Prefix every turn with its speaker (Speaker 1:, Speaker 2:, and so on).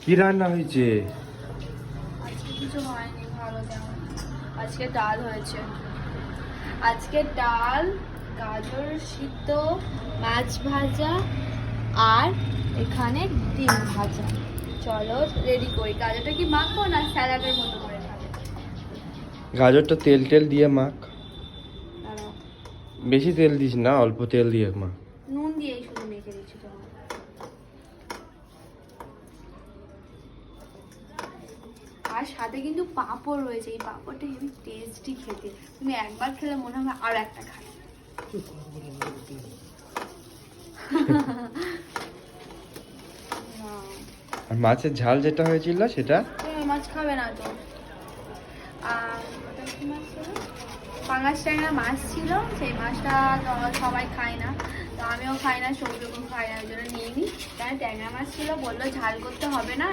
Speaker 1: কি রান্না হয়েছে?
Speaker 2: আজকে কিছু হয়নি ভালো তেমন। আজকে ডাল হয়েছে। আজকে ডাল, গাজর সিদ্ধ, মাছ ভাজা আর এখানে ডিম ভাজা। চলো রেডি করি। গাজরটা কি মাখবো না স্যালাডের মতো করে খাবে?
Speaker 1: গাজরটা তেল টেল দিয়ে মাখ।
Speaker 2: দাঁড়াও,
Speaker 1: বেশি তেল দিস না, অল্প তেল দিয়ে মাখ।
Speaker 2: নুন দিয়েই শুধু মেখে দিচ্ছি তোমার। আর সাথে কিন্তু পাঁপড় রয়েছে। এই পাঁপড়টা হেবি টেস্টি খেতে। তুমি একবার খেলে মনে হবে আর একটা খাই।
Speaker 1: আর মাছের ঝাল যেটা হয়েছিল সেটা?
Speaker 2: তুমি মাছ খাবে না তো? আর ওটা কি মাছ ছিল? পাঙাশ ট্যাংরা মাছ ছিল। সেই মাছটা তো সবাই খায় না, তো আমিও খাই না, সৌরভও খাই না, ওই জন্য নিয়ে নিই। কারণ ট্যাংরা মাছ ছিল, বললো ঝাল করতে হবে না,